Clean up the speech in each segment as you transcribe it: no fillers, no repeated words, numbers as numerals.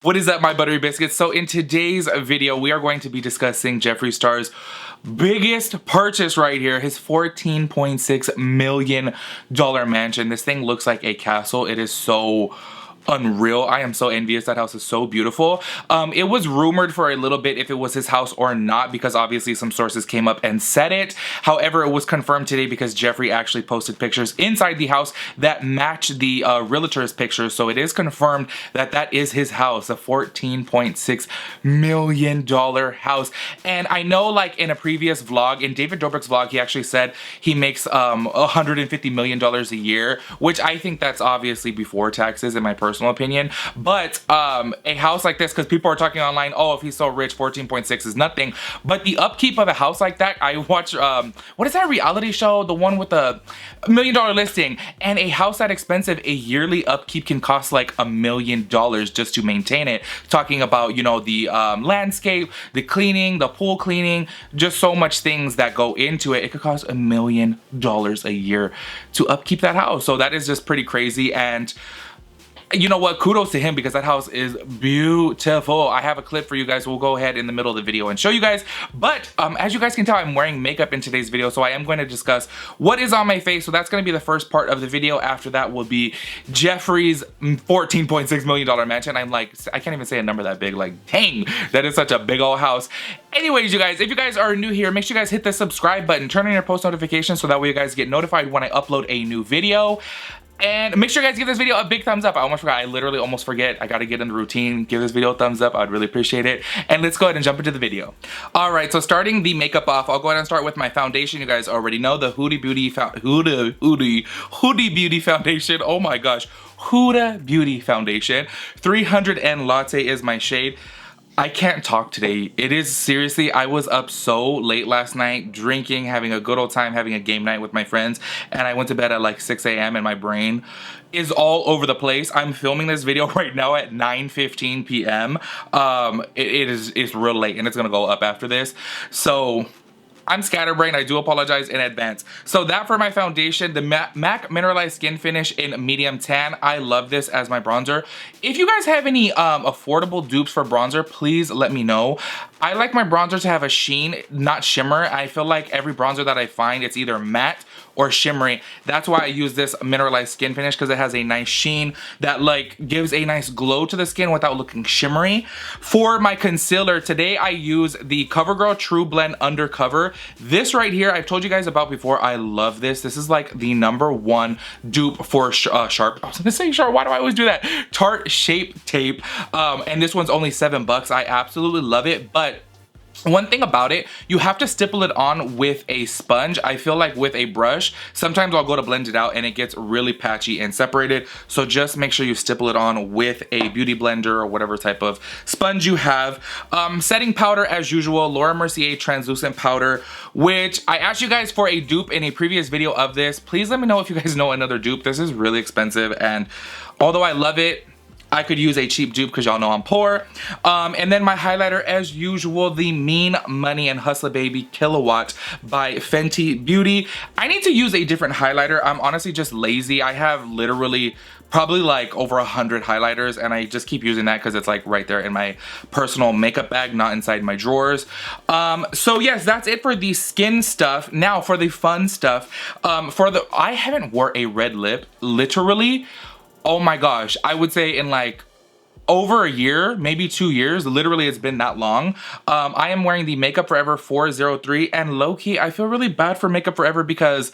What is up, my buttery biscuits? So in today's video, we are going to be discussing Jeffree Star's biggest purchase right here, his $14.6 million mansion. This thing looks like a castle. It is so unreal. I am so envious. That house is so beautiful. It was rumored for a little bit if it was his house or not, because obviously some sources came up and said it. However, it was confirmed today because Jeffree actually posted pictures inside the house that match the realtor's pictures. So it is confirmed that that is his house, a $14.6 million house. And I know, like in a previous vlog, in David Dobrik's vlog, he actually said he makes $150 million a year, which I think that's obviously before taxes in my personal opinion. But a house like this, because people are talking online, oh, if he's so rich, 14.6 is nothing. But the upkeep of a house like that, I watch what is that reality show, the one with the $1 million listing, and a house that expensive, a yearly upkeep can cost like $1 million just to maintain it. Talking about, you know, the landscape, the cleaning, the pool cleaning, just so much things that go into it. It could cost $1 million a year to upkeep that house. So that is just pretty crazy. And you know what, kudos to him, because that house is beautiful. I have a clip for you guys. We'll go ahead in the middle of the video and show you guys. But as you guys can tell, I'm wearing makeup in today's video, so I am going to discuss what is on my face. So that's going to be the first part of the video. After that will be Jeffree's $14.6 million mansion. I'm like, I can't even say a number that big. Like, dang, that is such a big old house. Anyways, you guys, if you guys are new here, make sure you guys hit the subscribe button, turn on your post notifications so that way you guys get notified when I upload a new video. And make sure you guys give this video a big thumbs up. I almost forgot. I literally almost forget. I gotta get in the routine. Give this video a thumbs up. I'd really appreciate it. And let's go ahead and jump into the video. All right, so starting the makeup off, I'll go ahead and start with my foundation. You guys already know the Huda Beauty Beauty Foundation. Oh my gosh, Huda Beauty Foundation. 300 and Latte is my shade. I can't talk today. It is seriously, I was up so late last night, drinking, having a good old time, having a game night with my friends, and I went to bed at like 6 a.m. and my brain is all over the place. I'm filming this video right now at 9:15 p.m. It's real late and it's gonna go up after this. So I'm scatterbrained. I do apologize in advance. So that for my foundation, the MAC Mineralized Skin Finish in Medium Tan. I love this as my bronzer. If you guys have any affordable dupes for bronzer, please let me know. I like my bronzer to have a sheen, not shimmer. I feel like every bronzer that I find, it's either matte or shimmery. That's why I use this Mineralized Skin Finish, because it has a nice sheen that like gives a nice glow to the skin without looking shimmery. For my concealer, today I use the CoverGirl True Blend Undercover. This right here, I've told you guys about before. I love this. This is like the #1 dupe for Sharp. I was gonna say Sharp, why do I always do that? Tart Shape Tape. And this one's only $7. I absolutely love it, but one thing about it, you have to stipple it on with a sponge. I feel like with a brush, sometimes I'll go to blend it out and it gets really patchy and separated. So just make sure you stipple it on with a beauty blender or whatever type of sponge you have. Setting powder as usual, Laura Mercier translucent powder, which I asked you guys for a dupe in a previous video of this. Please let me know if you guys know another dupe. This is really expensive, and although I love it, I could use a cheap dupe because y'all know I'm poor. And then my highlighter, as usual, the Mean Money and Hustler Baby Kilowatt by Fenty Beauty. I need to use a different highlighter. I'm honestly just lazy. I have literally probably like over 100 highlighters, and I just keep using that because it's like right there in my personal makeup bag, not inside my drawers. So yes, that's it for the skin stuff. Now for the fun stuff, I haven't wore a red lip, literally. Oh my gosh, I would say in like over a year, maybe 2 years. Literally, it's been that long. I am wearing the Makeup Forever 403, and low-key, I feel really bad for Makeup Forever because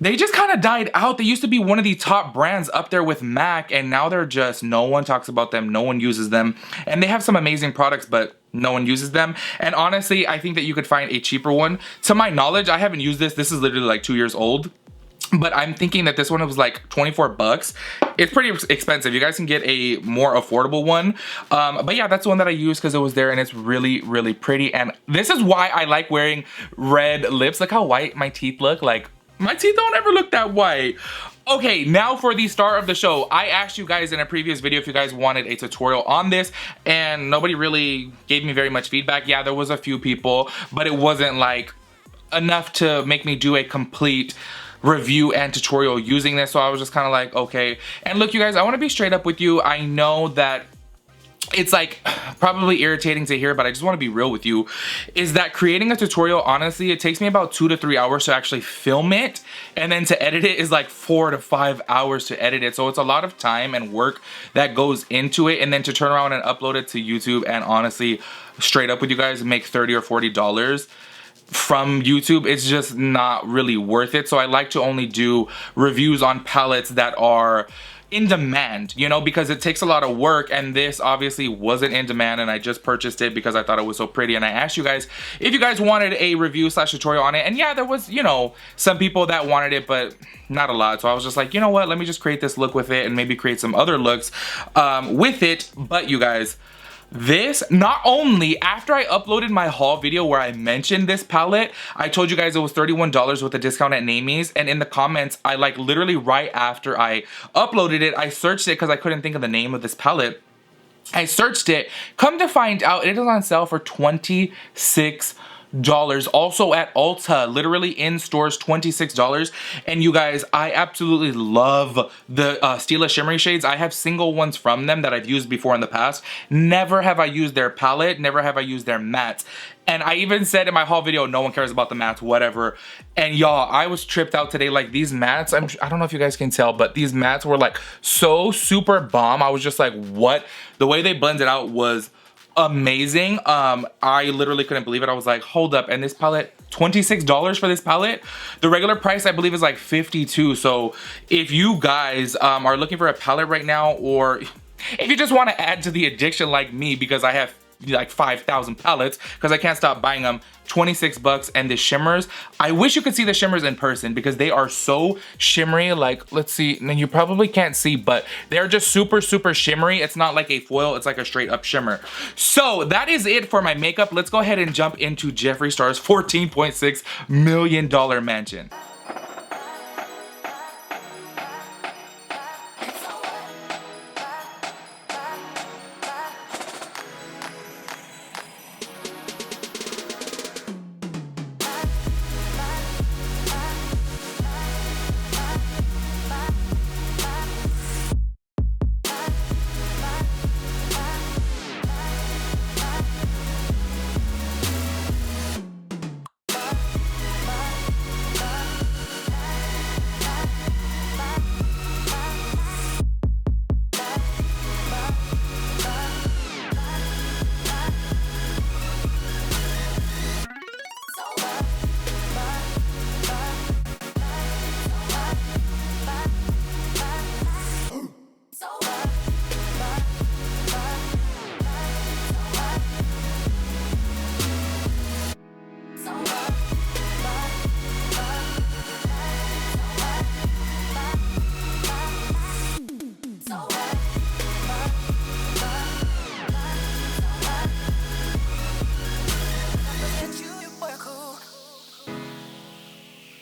they just kind of died out. They used to be one of the top brands up there with MAC, and now they're just, no one talks about them, no one uses them, and they have some amazing products, but no one uses them. And honestly, I think that you could find a cheaper one. To my knowledge, I haven't used this. This is literally like 2 years old. But I'm thinking that this one was like 24 bucks. It's pretty expensive. You guys can get a more affordable one. But yeah, that's the one that I use because it was there and it's really, really pretty. And this is why I like wearing red lips. Look how white my teeth look. Like, my teeth don't ever look that white. Okay, now for the star of the show. I asked you guys in a previous video if you guys wanted a tutorial on this, and nobody really gave me very much feedback. Yeah, there was a few people, but it wasn't like enough to make me do a complete review and tutorial using this. So I was just kind of like, okay. And look, you guys, I want to be straight up with you. I know that it's like probably irritating to hear, but I just want to be real with you, is that creating a tutorial, honestly, it takes me about 2 to 3 hours to actually film it, and then to edit it is like 4 to 5 hours to edit it. So it's a lot of time and work that goes into it, and then to turn around and upload it to YouTube and honestly, straight up with you guys, make $30 or $40 from YouTube, it's just not really worth it. So I like to only do reviews on palettes that are in demand, you know, because it takes a lot of work, and this obviously wasn't in demand, and I just purchased it because I thought it was so pretty. And I asked you guys if you guys wanted a review slash tutorial on it, and yeah, there was, you know, some people that wanted it, but not a lot. So I was just like, you know what, let me just create this look with it and maybe create some other looks with it. But you guys, this, not only after I uploaded my haul video where I mentioned this palette, I told you guys it was $31 with a discount at Namies, and in the comments, I like literally right after I uploaded it, I searched it because I couldn't think of the name of this palette. I searched it, come to find out it is on sale for $26. Also at Ulta, literally in stores, $26. And you guys, I absolutely love the Stila Shimmery shades. I have single ones from them that I've used before in the past. Never have I used their palette, never have I used their mattes. And I even said in my haul video, no one cares about the mattes, whatever. And y'all, I was tripped out today. Like these mattes, I don't know if you guys can tell, but these mattes were like so super bomb. I was just like, what? The way they blended out was amazing. I literally couldn't believe it. I was like, hold up. And this palette, $26 for this palette. The regular price, I believe, is like $52. So if you guys are looking for a palette right now, or if you just want to add to the addiction like me, because I have like 5,000 palettes because I can't stop buying them, $26. And the shimmers, I wish you could see the shimmers in person because they are so shimmery. Like, let's see, and you probably can't see, but they're just super shimmery. It's not like a foil, it's like a straight up shimmer. So that is it for my makeup. Let's go ahead and jump into Jeffree Star's $14.6 million mansion.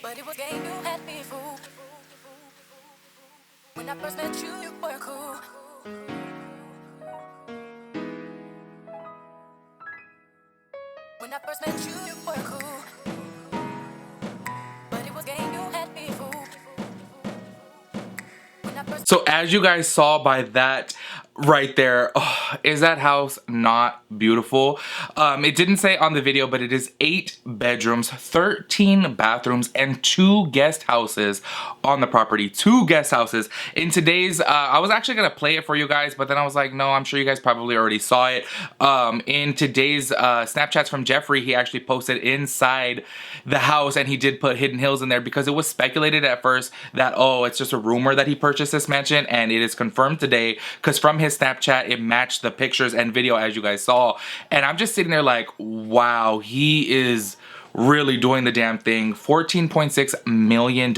But it was game you had me fooled. When I first met you, you were cool. When I first met you, you were cool. But it was game you had me fooled. So as you guys saw by that right there, oh, is that house not beautiful? It didn't say on the video, but it is 8 bedrooms, 13 bathrooms, and 2 guest houses on the property. 2 guest houses. In today's, I was actually gonna play it for you guys, but then I was like, no, I'm sure you guys probably already saw it. In today's Snapchats from Jeffree, he actually posted inside the house, and he did put Hidden Hills in there because it was speculated at first that, oh, it's just a rumor that he purchased this mansion, and it is confirmed today because from his Snapchat, it matched the pictures and video as you guys saw. And I'm just sitting there like, wow, he is really doing the damn thing. $14.6 million.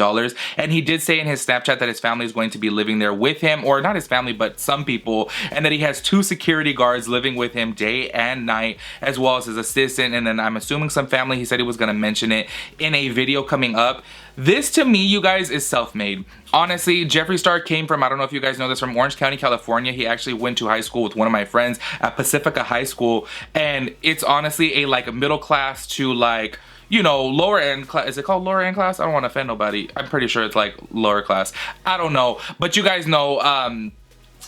And he did say in his Snapchat that his family is going to be living there with him, or not his family, but some people, and that he has 2 security guards living with him day and night, as well as his assistant, and then I'm assuming some family. He said he was going to mention it in a video coming up. This, to me, you guys, is self-made. Honestly, Jeffree Star came from, I don't know if you guys know this, from Orange County, California. He actually went to high school with one of my friends at Pacifica High School, and it's honestly a like middle class to like, you know, lower end class. Is it called lower end class? I don't want to offend nobody. I'm pretty sure it's like lower class. I don't know, but you guys know,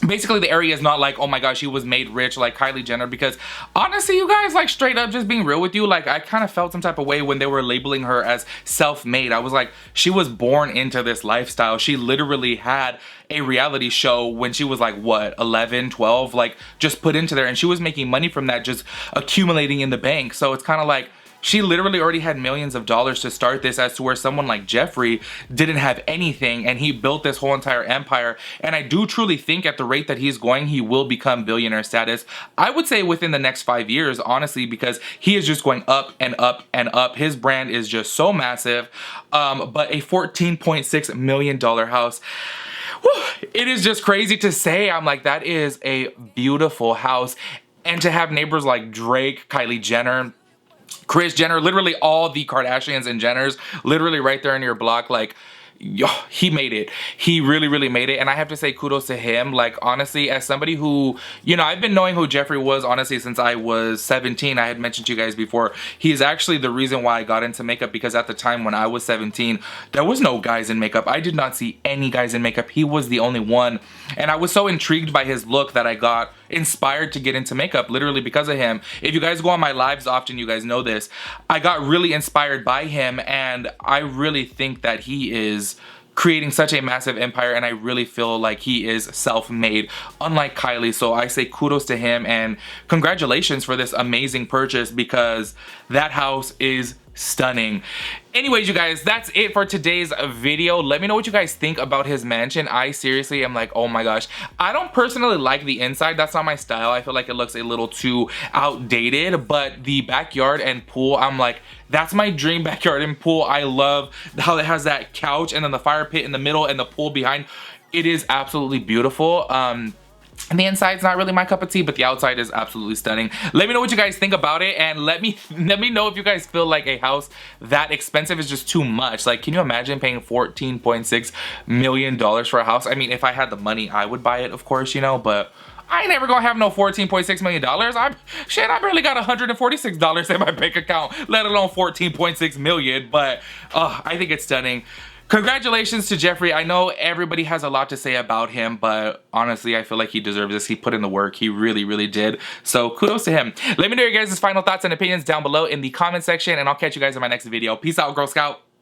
basically the area is not like, oh my gosh, she was made rich like Kylie Jenner, because honestly, you guys, like straight up just being real with you, like I kind of felt some type of way when they were labeling her as self-made. I was like, she was born into this lifestyle. She literally had a reality show when she was like, what, 11, 12, like just put into there, and she was making money from that, just accumulating in the bank. So it's kind of like, she literally already had millions of dollars to start this, as to where someone like Jeffree didn't have anything and he built this whole entire empire. And I do truly think at the rate that he's going, he will become billionaire status. I would say within the next 5 years, honestly, because he is just going up and up and up. His brand is just so massive. But a $14.6 million house, whew, it is just crazy to say. I'm like, that is a beautiful house. And to have neighbors like Drake, Kylie Jenner, Kris Jenner, literally all the Kardashians and Jenners, literally right there in your block, like, yo, he made it. He really, really made it. And I have to say kudos to him. Like, honestly, as somebody who, you know, I've been knowing who Jeffree was, honestly, since I was 17. I had mentioned to you guys before, he is actually the reason why I got into makeup, because at the time when I was 17, there was no guys in makeup. I did not see any guys in makeup. He was the only one. And I was so intrigued by his look that I got inspired to get into makeup, literally because of him. If you guys go on my lives often, you guys know this. I got really inspired by him, and I really think that he is creating such a massive empire, and I really feel like he is self-made, unlike Kylie. So I say kudos to him and congratulations for this amazing purchase, because that house is stunning. Anyways, you guys, that's it for today's video. Let me know what you guys think about his mansion. I seriously am like, oh my gosh. I don't personally like the inside. That's not my style. I feel like it looks a little too outdated, but the backyard and pool, I'm like, that's my dream backyard and pool. I love how it has that couch and then the fire pit in the middle and the pool behind. It is absolutely beautiful. And the inside's not really my cup of tea, but the outside is absolutely stunning. Let me know what you guys think about it, and let me know if you guys feel like a house that expensive is just too much. Like, can you imagine paying $14.6 million for a house? I mean, if I had the money, I would buy it, of course, you know, but I ain't never gonna have no $14.6 million. I barely got $146 in my bank account, let alone $14.6 million, but I think it's stunning. Congratulations to Jeffree. I know everybody has a lot to say about him, but honestly, I feel like he deserves this. He put in the work. He really, really did. So kudos to him. Let me know your guys' final thoughts and opinions down below in the comment section, and I'll catch you guys in my next video. Peace out, Girl Scout.